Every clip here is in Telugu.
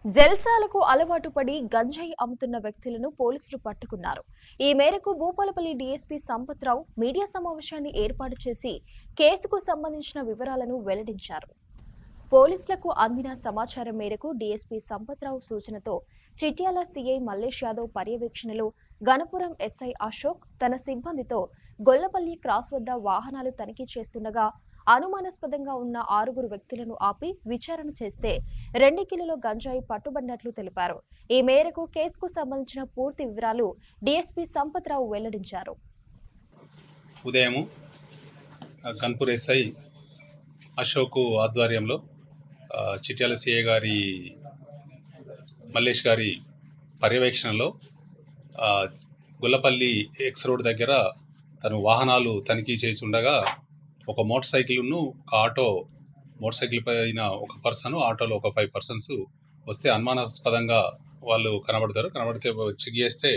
జల్సాలకు అలవాటు పడి గంజాయి అమ్ముతున్న వ్యక్తులను పోలీసులు పట్టుకున్నారు. ఈ మేరకు భూపాలపల్లి డీఎస్పీ సంపత్రావు మీడియా సమావేశాన్ని ఏర్పాటు చేసి కేసుకు సంబంధించిన వివరాలను వెల్లడించారు. పోలీసులకు అందిన సమాచారం మేరకు డీఎస్పీ సంపత్రావు సూచనతో చిట్యాల సీఐ మల్లేష్ యాదవ్ పర్యవేక్షణలో గణపురం ఎస్ఐ అశోక్ తన సిబ్బందితో గొల్లపల్లి క్రాస్ వద్ద వాహనాలు తనిఖీ చేస్తుండగా అనుమానాస్పదంగా ఉన్న 6 వ్యక్తులను ఆపి విచారణ చేస్తే 2 కిలోల గంజాయి పట్టుబడినట్లు తెలిపారు. ఈ మేరకు కేసుకు సంబంధించిన పూర్తి వివరాలు డీఎస్పీ సంపత్రావు వెల్లడించారు. ఉదయం గన్పూర్ ఎస్ఐ అశోక్ ఆధ్వర్యంలో చిట్యాల సిఐ గారి మల్లేష్ గారి పర్యవేక్షణలో గొల్లపల్లి ఎక్స్ రోడ్ దగ్గర తను వాహనాలు తనిఖీ చేస్తుండగా ఒక మోటార్ సైకిల్ను ఒక ఆటో, మోటార్ సైకిల్ పైన ఒక పర్సన్, ఆటోలో ఒక 5 పర్సన్స్ వస్తే అనుమానాస్పదంగా వాళ్ళు కనబడితే చెక్ చేస్తే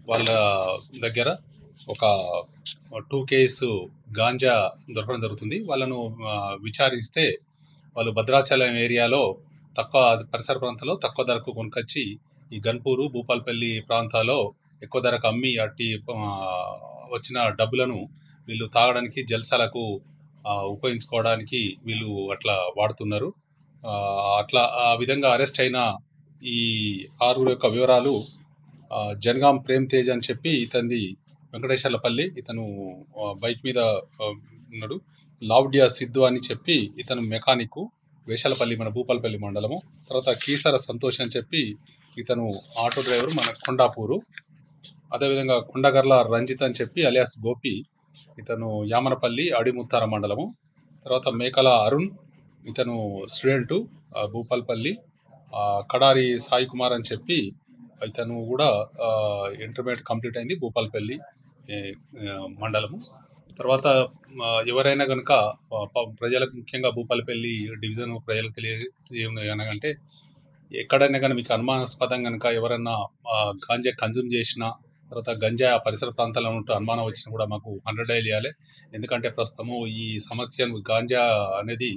వాళ్ళ దగ్గర ఒక 2 కేసు గాంజా దొరకడం జరుగుతుంది. వాళ్ళను విచారిస్తే వాళ్ళు భద్రాచలం ఏరియాలో పరిసర ప్రాంతాల్లో తక్కువ ధరకు కొనుకొచ్చి ఈ గన్పూరు భూపాలపల్లి ప్రాంతాల్లో ఎక్కువ ధరకు అమ్మి అట్టి వచ్చిన డబ్బులను వీళ్ళు తాగడానికి జల్సాలకు ఉపయోగించుకోవడానికి వీళ్ళు అట్లా వాడుతున్నారు. ఆ విధంగా అరెస్ట్ అయిన ఈ 6 యొక్క వివరాలు జనగాం ప్రేమ్ తేజ్ అని చెప్పి ఇతనిది వెంకటేశ్వర్లపల్లి, ఇతను బైక్ మీద ఉన్నాడు. లావ్డియా సిద్ధు అని చెప్పి ఇతను మెకానిక్, వేషాలపల్లి మన భూపాలపల్లి మండలము. తర్వాత కీసర సంతోష్ అని చెప్పి ఇతను ఆటో డ్రైవర్ మన కొండాపూరు. అదేవిధంగా కొండగర్ల రంజిత్ అని చెప్పి అలియాస్ గోపి, ఇతను యామనపల్లి అడిముత్తార మండలము. తర్వాత మేకల అరుణ్, ఇతను స్టూడెంటు భూపాలపల్లి. కడారి సాయి కుమార్ అని చెప్పి ఇతను కూడా ఇంటర్మీడియట్ కంప్లీట్ అయింది భూపాలపల్లి మండలము. తర్వాత ఎవరైనా కనుక ప్రజలకు, ముఖ్యంగా భూపాలపల్లి డివిజన్ ప్రజలకు తెలియజేయనగంటే ఎక్కడైనా కానీ మీకు అనుమానాస్పదం కనుక ఎవరైనా గాంజా కన్జ్యూమ్ చేసినా, తర్వాత గంజా పరిసర ప్రాంతాల్లో ఉంటూ అనుమానం వచ్చినా కూడా మాకు 100 డయల్ చేయాలి. ఎందుకంటే ప్రస్తుతము ఈ సమస్యను గాంజా అనేది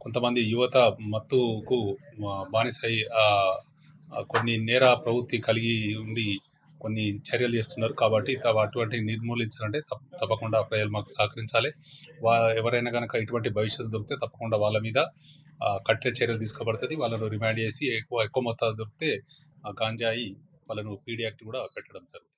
కొంతమంది యువత మత్తుకు బానిసై కొన్ని నేర ప్రవృత్తి కలిగి ఉండి కొన్ని చర్యలు చేస్తున్నారు. కాబట్టి అటువంటి నిర్మూలించాలంటే తప్పకుండా ప్రజలు మాకు సహకరించాలి. ఎవరైనా కనుక ఇటువంటి భవిష్యత్తు దొరికితే తప్పకుండా వాళ్ళ మీద కఠిన చర్యలు తీసుకోబడుతుంది. వాళ్ళను రిమాండ్ చేసి ఎక్కువ మొత్తాలు దొరికితే గాంజాయి వాళ్ళను పీడీ యాక్ట్ కూడా పెట్టడం జరుగుతుంది.